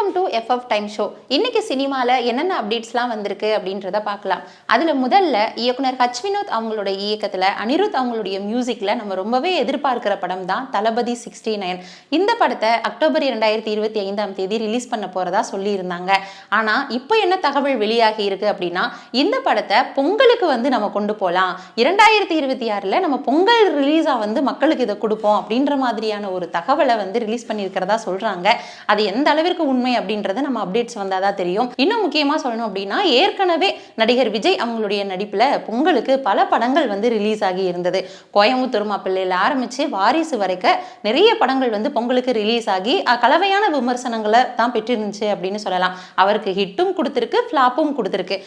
Welcome to FF time show. இன்னைக்கு சினிமாவில் என்னென்ன அப்டேட்ஸ்லாம் வந்திருக்கு அப்படின்றத பார்க்கலாம். அதில் முதல்ல இயக்குனர் ஹச் வினோத் அவங்களோட இயக்கத்தில் அனிருத் அவங்களுடைய மியூசிக்கில் நம்ம ரொம்பவே எதிர்பார்க்கிற படம் தான் தளபதி 69. இந்த படத்தை அக்டோபர் 2025 ரிலீஸ் பண்ண போகிறதா சொல்லியிருந்தாங்க. ஆனால் இப்போ என்ன தகவல் வெளியாகி இருக்கு அப்படின்னா, இந்த படத்தை பொங்கலுக்கு வந்து நம்ம கொண்டு போகலாம், 2026 நம்ம பொங்கல் ரிலீஸாக வந்து மக்களுக்கு இதை கொடுப்போம் அப்படின்ற மாதிரியான ஒரு தகவலை வந்து ரிலீஸ் பண்ணியிருக்கிறதா சொல்கிறாங்க. அது எந்த அளவிற்கு உண்மை அப்படின்றத நம்ம அப்டேட்ஸ் வந்தாதான் தெரியும். இன்னும் முக்கியமா சொல்லணும் அப்படின்னா, ஏற்கனவே நடிகர் விஜய் அவங்களுடைய நடிப்புல பொங்கலுக்கு பல படங்கள் வந்து ரிலீஸ் ஆகி இருந்தது. கோயம்புத்தூர் மாப்பிள்ளையில ஆரம்பிச்சு வாரிசு வரைக்கும் நிறைய படங்கள் வந்து பொங்கலுக்கு ரிலீஸ் ஆகி கலவையான விமர்சனங்களை தான் பெற்றிருந்துச்சு அப்படின்னு சொல்லலாம். அவருக்கு ஹிட்டும் கொடுத்துருக்கு, ஃபிளாப்பும் கொடுத்துருக்கு.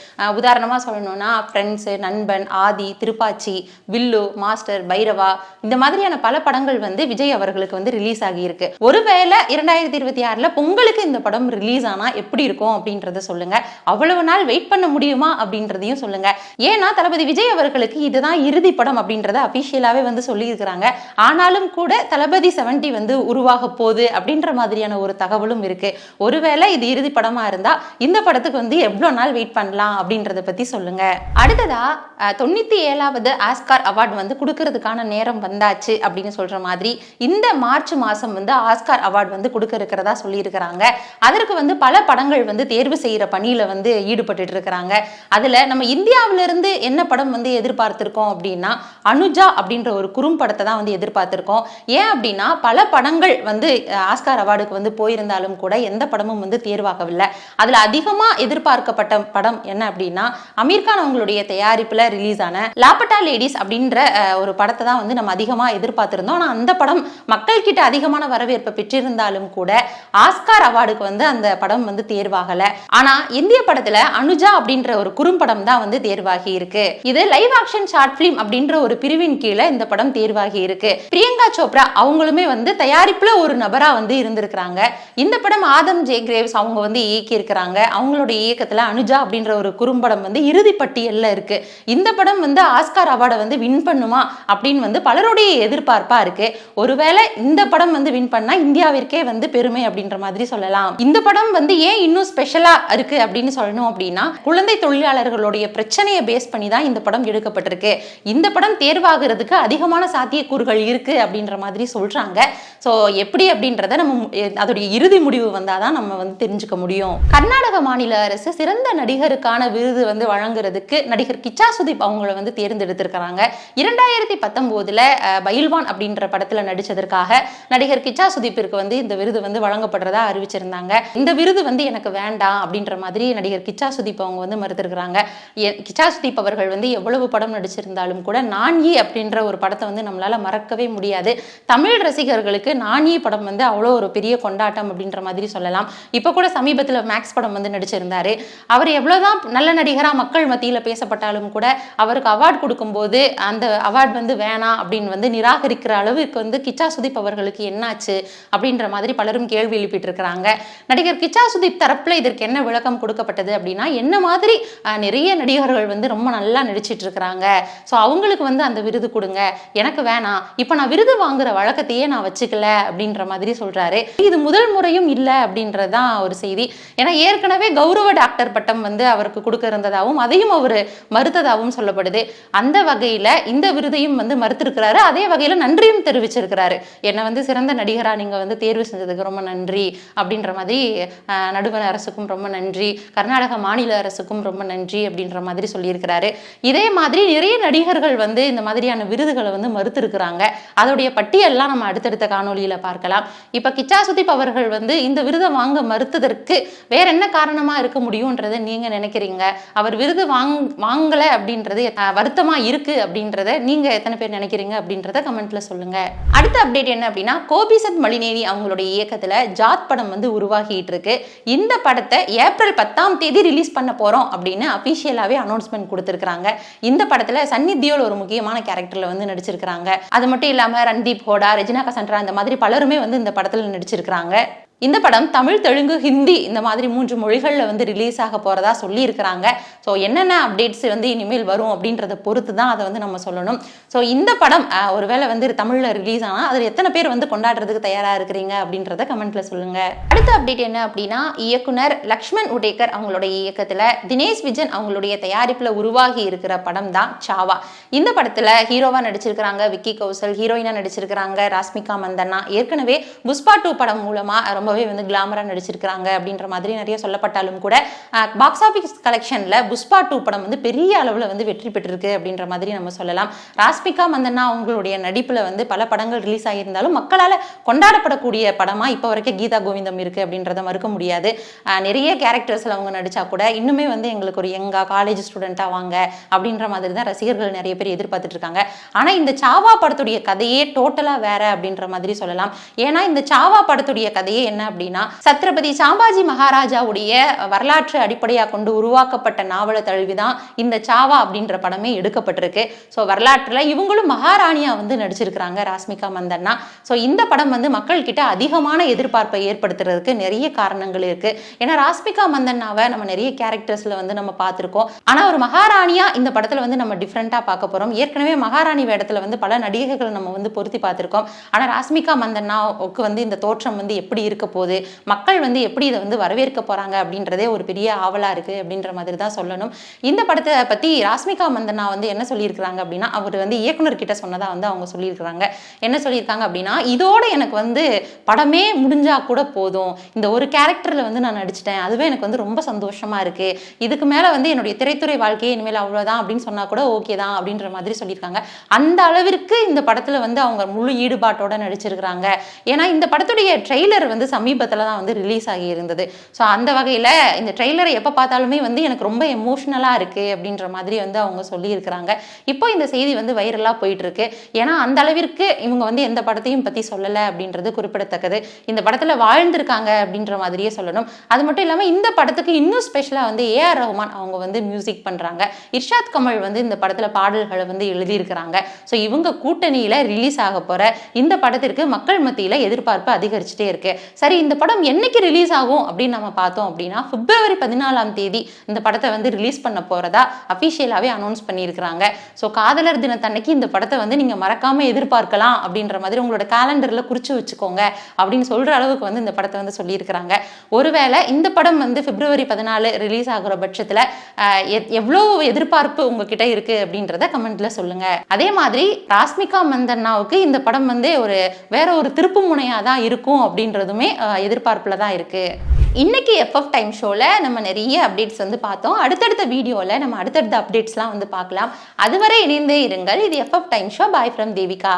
உதாரணமா சொல்லணும்னா ஃப்ரெண்ட்ஸ், நண்பன், ஆதி, திருப்பாச்சி, வில்லு, மாஸ்டர், பைரவா இந்த மாதிரியான பல படங்கள் வந்து விஜய் அவர்களுக்கு வந்து ரிலீஸ் ஆகி இருக்கு. ஒருவேளை 2026 பொங்கலுக்கு இந்த படம் ரிலீஸ் ஆனா எப்படி இருக்கும் அப்படின்றத சொல்லுங்க. அவ்வளவு நாள் வெயிட் பண்ண முடியுமா அப்படின்றதையும் சொல்லுங்க. ஏன்னா தளபதி விஜய் அவர்களுக்கு இதுதான் இறுதி படம் அப்படின்றத அபிஷியலாவே வந்து சொல்லி இருக்கிறாங்க. ஆனாலும் கூட தளபதி 70 வந்து உருவாக போகுது அப்படின்ற மாதிரியான ஒரு தகவலும் இருக்கு. ஒருவேளை இது இறுதி படமா இருந்தா இந்த படத்துக்கு வந்து எவ்வளவு நாள் வெயிட் பண்ணலாம் அப்படின்றத பத்தி சொல்லுங்க. அடுத்ததா 97வது ஆஸ்கார் அவார்டு வந்து கொடுக்கறதுக்கான நேரம் வந்தாச்சு அப்படின்னு சொல்ற மாதிரி இந்த மார்ச் மாசம் வந்து ஆஸ்கார் அவார்டு வந்து கொடுக்க இருக்கிறதா சொல்லியிருக்கிறாங்க. அதற்கு வந்து பல படங்கள் வந்து தேர்வு செய்யற பணியில வந்து ஈடுபட்டு இருக்கிறாங்க. அதுல நம்ம இந்தியாவிலிருந்து என்ன படம் வந்து எதிர்பார்த்திருக்கோம் அப்படின்னா, அனுஜா அப்படின்ற ஒரு குறும்படத்தை தான் வந்து எதிர்பார்த்திருக்கோம். ஏன் அப்படின்னா பல படங்கள் வந்து ஆஸ்கார் அவார்டுக்கு வந்து போயிருந்தாலும் கூட எந்த படமும் வந்து தேர்வாகவில்லை. அதுல அதிகமா எதிர்பார்க்கப்பட்ட படம் என்ன அப்படின்னா, அமீர்கான் அவங்களுடைய தயாரிப்புல ரிலீஸ் ஆன லாபட்டா லேடிஸ் அப்படின்ற ஒரு படத்தை தான் வந்து நம்ம அதிகமா எதிர்பார்த்திருந்தோம். ஆனா அந்த படம் மக்கள் கிட்ட அதிகமான வரவேற்பை பெற்றிருந்தாலும் கூட ஆஸ்கார் அவார்டுக்கு வந்து அந்த படம் வந்து தேர்வாகல. ஆனா இந்திய படத்துல அனுஜா அப்படின்ற ஒரு குறும்படம் தான் வந்து தேர்வாகி இருக்கு. இது லைவ் ஆக்ஷன் ஷார்ட் பிலிம் அப்படின்ற ஒரு பிரிவின் கீழே இந்த படம் தேர்வாகி இருக்கு. பிரியங்கா சோப்ரா அவங்களுமே வந்து தயாரிப்புல ஒரு நபரா வந்து இருந்திருக்கிறாங்க. இந்த படம் ஆதம் ஜே கிரேவ்ஸ் அவங்க வந்து இயக்கி இருக்கிறாங்க. அவங்களுடைய இயக்கத்துல அனுஜா அப்படின்ற ஒரு குறும்படம் வந்து இறுதி பட்டியல்ல இருக்கு. இந்த படம் வந்து ஆஸ்கார் அவார்டை வந்து வின் பண்ணுமா அப்படின்னு வந்து பலருடைய எதிர்பார்ப்பா இருக்கு. ஒருவேளை இந்த படம் வந்து வின் பண்ணா இந்தியாவிற்கே வந்து பெருமை அப்படின்ற மாதிரி சொல்லலாம். இந்த படம் வந்து ஏன் இன்னும் ஸ்பெஷலா இருக்கு அப்படின்னு சொல்லணும் அப்படின்னா, குழந்தை தொழிலாளர்களுடைய பிரச்சனையை பேஸ் பண்ணி தான் இந்த படம் எடுக்கப்பட்டிருக்கு. இந்த படம் தேர்வாகிறதுக்கு அதிகமான சாத்தியக்கூறுகள் இருக்கு அப்படின்ற மாதிரி சொல்றாங்க. ஸோ எப்படி அப்படின்றத நம்ம அதோடைய இறுதி முடிவு வந்தாதான் நம்ம வந்து தெரிஞ்சுக்க முடியும். கர்நாடக மாநில அரசு சிறந்த நடிகருக்கான விருது வந்து வழங்குறதுக்கு நடிகர் கிச்சா சுதீப் அவங்களை வந்து தேர்ந்தெடுத்திருக்கிறாங்க. 2019 பயில்வான் அப்படின்ற படத்துல நடிச்சதற்காக நடிகர் கிச்சா சுதீப்பிற்கு வந்து இந்த விருது வந்து வழங்கப்படுறதா அறிவிச்சிருந்தாங்க. இந்த விருது வந்து எனக்கு வேண்டாம் அப்படின்ற மாதிரி நடிகர் கிச்சா சுதீப் அவங்க வந்து மறுத்திருக்கிறாங்க. கிச்சா சுதீப் அவர்கள் வந்து எவ்வளவு படம் நடிச்சிருந்தாலும் கூட நான்யி அப்படின்ற ஒரு படத்தை வந்து நம்மளால மறக்கவே முடியாது. தமிழ் ரசிகர்களுக்கு நான்யி படம் வந்து அவ்வளோ ஒரு பெரிய கொண்டாட்டம் அப்படின்ற மாதிரி சொல்லலாம். இப்போ கூட சமீபத்தில் மேக்ஸ் படம் வந்து நடிச்சிருந்தாரு. அவர் எவ்வளவுதான் நல்ல நடிகரா மக்கள் மத்தியில் பேசப்பட்டாலும் கூட அவருக்கு அவார்டு கொடுக்கும்போது அந்த அவார்டு வந்து வேணாம் அப்படின்னு வந்து நிராகரிக்கிற அளவுக்கு வந்து கிச்சா சுதீப் அவர்களுக்கு என்னாச்சு அப்படின்ற மாதிரி பலரும் கேள்வி எழுப்பிட்டு இருக்கிறாங்க. நடிகர் கிச்சா சுதீப் தரப்புல இதற்கு என்ன விளக்கம் கொடுக்கப்பட்டது அப்படின்னா, என்ன மாதிரி நிறைய நடிகர்கள் வந்து ரொம்ப நல்லா நடிச்சிட்டு இருக்கிறாங்க, ஸோ அவங்களுக்கு வந்து அந்த விருது கொடுங்க, எனக்கு வேணாம், இப்போ நான் விருது வாங்குற வழக்கத்தையே நான் வச்சுக்கல அப்படின்ற மாதிரி சொல்றாரு. இது முதல் முறையும் இல்லை அப்படின்றதான் ஒரு செய்தி. ஏன்னா ஏற்கனவே கௌரவ டாக்டர் பட்டம் வந்து அவருக்கு கொடுக்க இருந்ததாகவும் அதையும் அவர் மறுத்ததாகவும் சொல்லப்படுது. அந்த வகையில இந்த விருதையும் வந்து மறுத்திருக்கிறாரு. அதே வகையில நன்றியும் தெரிவிச்சிருக்கிறாரு. என்னை வந்து சிறந்த நடிகரா நீங்க வந்து தேர்வு செஞ்சதுக்கு ரொம்ப நன்றி அப்படின்ற மாதிரி நடுவண் அரசுக்கும் ரொம்ப நன்றி, கர்நாடக மாநில அரசுக்கும் ரொம்ப நன்றி அப்படின்ற மாதிரி சொல்லியிருக்கிறாரு. இதே மாதிரி நிறைய நடிகர்கள் வந்து இந்த மாதிரியான விருதுகளை வந்து மறுத்திருக்கிறாங்க. அதோடைய பட்டியல்லாம் நம்ம அடுத்தடுத்த காணொலியில பார்க்கலாம். இப்ப கிச்சா சுதீப் அவர்கள் வந்து இந்த விருதை வாங்க மறுத்ததற்கு வேற என்ன காரணமா இருக்க முடியும்ன்றதை நீங்க நினைக்கிறீங்க? அவர் விருது வாங்கல அப்படின்றது வருத்தமா இருக்கு அப்படின்றத நீங்க எத்தனை பேர் நினைக்கிறீங்க அப்படின்றத கமெண்ட்ல சொல்லுங்க. அடுத்த அப்டேட் என்ன அப்படின்னா, கோபிசத் மலினேனி அவங்களுடைய இயக்கத்துல ஜாத் படம் வந்து உருவாகிட்டு இருக்கு. இந்த படத்தை ஏப்ரல் 10 ரிலீஸ் பண்ண போறோம் அப்படின்னு அபிஷியலாவே அனௌன்ஸ்மெண்ட் கொடுத்திருக்காங்க. இந்த படத்துல சன்னி தியோல் ஒரு முக்கியமான கேரக்டர்ல வந்து நடிச்சிருக்காங்க. அது மட்டும் இல்லாம ரன்தீப் ஹோடா, ரெஜினா கசன்ட்ரா இந்த மாதிரி பலருமே வந்து இந்த படத்துல நடிச்சிருக்காங்க. இந்த படம் தமிழ், தெலுங்கு, ஹிந்தி இந்த மாதிரி 3 மொழிகளில் வந்து ரிலீஸ் ஆக போகிறதா சொல்லியிருக்கிறாங்க. ஸோ என்னென்ன அப்டேட்ஸ் வந்து இனிமேல் வரும் அப்படின்றத பொறுத்து தான் அதை வந்து நம்ம சொல்லணும். ஸோ இந்த படம் ஒருவேளை வந்து தமிழில் ரிலீஸ் ஆனால் அதில் எத்தனை பேர் வந்து கொண்டாடுறதுக்கு தயாராக இருக்கிறீங்க அப்படின்றத கமெண்ட்டில் சொல்லுங்கள். அடுத்த அப்டேட் என்ன அப்படின்னா, இயக்குனர் லக்ஷ்மண் உடேகர் அவங்களுடைய இயக்கத்தில் தினேஷ் விஜன் அவங்களுடைய தயாரிப்பில் உருவாகி இருக்கிற படம் தான் சாவா. இந்த படத்தில் ஹீரோவாக நடிச்சிருக்கிறாங்க விக்கி கௌசல், ஹீரோயினாக நடிச்சிருக்கிறாங்க ராஷ்மிகா மந்தனா. ஏற்கனவே புஷ்பா 2 படம் மூலமாக ரொம்பவே வந்து கிளாமரா நடிச்சிருக்காங்க அப்படின்ற மாதிரி நிறைய சொல்லப்பட்டாலும் கூட பாக்ஸ் ஆஃபீஸ் கலெக்ஷன்ல புஷ்பா 2 படம் வந்து பெரிய அளவில் வந்து வெற்றி பெற்றிருக்கு அப்படின்ற மாதிரி நம்ம சொல்லலாம். ராஷ்மிகா மந்தனா அவங்களுடைய நடிப்புல வந்து பல படங்கள் ரிலீஸ் ஆகியிருந்தாலும் மக்களால் கொண்டாடப்படக்கூடிய படமா இப்போ வரைக்கும் கீதா கோவிந்தம் இருக்கு அப்படின்றத மறுக்க முடியாது. நிறைய கேரக்டர்ஸ்ல அவங்க நடிச்சா கூட இன்னுமே வந்து எங்களுக்கு ஒரு யங்கா காலேஜ் ஸ்டூடெண்டா வாங்க அப்படின்ற மாதிரி தான் ரசிகர்கள் நிறைய பேர் எதிர்பார்த்துட்டு இருக்காங்க. ஆனா இந்த சாவா படத்துடைய கதையே டோட்டலா வேற அப்படின்ற மாதிரி சொல்லலாம். ஏன்னா இந்த சாவா படத்துடைய கதையே என்ன அப்படின்னா, சத்ரபதி சாம்பாஜி மகாராஜாவுடைய வரலாற்று அடிப்படையாக கொண்டு உருவாக்கப்பட்ட நாவலை தழுவிதான் இந்த சாவா அப்படின்ற படமே எடுக்கப்பட்டிருக்கு. ஸோ வரலாற்றில் இவங்களும் மகாராணியா வந்து நடிச்சிருக்கிறாங்க ராஷ்மிகா மந்தனா. ஸோ இந்த படம் வந்து மக்கள் கிட்ட அதிகமான எதிர்பார்ப்பை ஏற்படுத்துறதுக்கு நிறைய காரணங்கள் இருக்கு. ஏன்னா ராஷ்மிகா மந்தனாவை நம்ம நிறைய கேரக்டர்ஸ்ல வந்து நம்ம பார்த்திருக்கோம். ஆனா ஒரு மகாராணியா இந்த படத்துல வந்து நம்ம டிஃப்ரெண்டா பார்க்க போறோம். ஏற்கனவே மகாராணி வேடத்துல வந்து பல நடிகைகளை நம்ம வந்து பொருத்தி பார்த்திருக்கோம். ஆனா ராஷ்மிகா மந்தனாவுக்கு வந்து இந்த தோற்றம் வந்து எப்படி இருக்க போகுது, மக்கள் வந்து எப்படி இதை வந்து வரவேற்க போறாங்க அப்படின்றதே ஒரு பெரிய ஆவலா இருக்கு அப்படின்ற மாதிரி தான் சொல்லணும். இந்த படத்தை பத்தி ராஷ்மிகா மந்தனா வந்து என்ன சொல்லியிருக்கிறாங்க அப்படின்னா, அவர் வந்து இயக்குனர் கிட்ட சொன்னதா வந்து அவங்க சொல்லியிருக்கிறாங்க. என்ன சொல்லியிருக்காங்க அப்படின்னா, இதோட எனக்கு வந்து படமே முடிஞ்சா கூட போதும், இந்த ஒரு கேரக்டர்ல வந்து நான் நடிச்சிட்டேன், அதுவே எனக்கு வந்து ரொம்ப சந்தோஷமா இருக்கு, இதுக்கு மேல வந்து என்னுடைய திரைத்துறை வாழ்க்கையே இனிமேல் அவ்வளவுதான் அப்படின்னு சொன்னா கூட ஓகே தான் அப்படின்ற மாதிரி சொல்லியிருக்காங்க. அந்த அளவிற்கு இந்த படத்துல வந்து அவங்க முழு ஈடுபாட்டோட நடிச்சிருக்கிறாங்க. ஏன்னா இந்த படத்துடைய ட்ரெய்லர் வந்து சமீபத்தில் தான் வந்து ரிலீஸ் ஆகி இருந்தது. ஸோ அந்த வகையில் இந்த ட்ரெய்லரை எப்போ பார்த்தாலுமே வந்து எனக்கு ரொம்ப எமோஷ்னலாக இருக்குது அப்படின்ற மாதிரி வந்து அவங்க சொல்லியிருக்கிறாங்க. இப்போ இந்த செய்தி வந்து வைரலாக போயிட்டு இருக்கு. ஏன்னா அந்த அளவிற்கு இவங்க வந்து எந்த படத்தையும் பற்றி சொல்லலை அப்படின்றது குறிப்பிடத்தக்கது. இந்த படத்தில் வாழ்ந்திருக்காங்க அப்படின்ற மாதிரியே சொல்லணும். அது மட்டும் இல்லாமல் இந்த படத்துக்கு இன்னும் ஸ்பெஷலாக வந்து ஏஆர் ரஹ்மான் அவங்க வந்து மியூசிக் பண்ணுறாங்க. இர்ஷாத் கமல் வந்து இந்த படத்தில் பாடல்களை வந்து எழுதியிருக்கிறாங்க. ஸோ இவங்க கூட்டணியில் ரிலீஸ் ஆக போகிற இந்த படத்திற்கு மக்கள் மத்தியில் எதிர்பார்ப்பு அதிகரிச்சுட்டே இருக்கு. சரி, இந்த படம் என்னைக்கு ரிலீஸ் ஆகும் அப்படின்னு நம்ம பார்த்தோம் அப்படின்னா, பிப்ரவரி 14ஆம் தேதி இந்த படத்தை வந்து ரிலீஸ் பண்ண போறதா அபிஷியலாவே அனௌன்ஸ் பண்ணியிருக்கிறாங்க. ஸோ காதலர் தினத்தன்னைக்கு இந்த படத்தை வந்து நீங்க மறக்காம எதிர்பார்க்கலாம் அப்படின்ற மாதிரி உங்களோட கேலண்டர்ல குறிச்சு வச்சுக்கோங்க அப்படின்னு சொல்ற அளவுக்கு வந்து இந்த படத்தை வந்து சொல்லியிருக்கிறாங்க. ஒருவேளை இந்த படம் வந்து பிப்ரவரி 14 ரிலீஸ் ஆகுற பட்சத்துல எவ்வளவு எதிர்பார்ப்பு உங்ககிட்ட இருக்கு அப்படின்றத கமெண்ட்ல சொல்லுங்க. அதே மாதிரி ராஷ்மிகா மந்தனாவுக்கு இந்த படம் வந்து வேற ஒரு திருப்பு முனையா தான் இருக்கும் அப்படின்றதுமே எதிர்பார்ப்புல தான் இருக்கு. இன்னைக்கு எஃப்எஃப் டைம் ஷோல நம்ம நிறைய அப்டேட்ஸ் வந்து பார்த்தோம். அடுத்தடுத்த வீடியோல நம்ம அடுத்தடுத்த அப்டேட்ஸ்லாம் வந்து பார்க்கலாம். அதுவரை இணைந்தே இருங்கள். இது FF time show. Bye from Devika.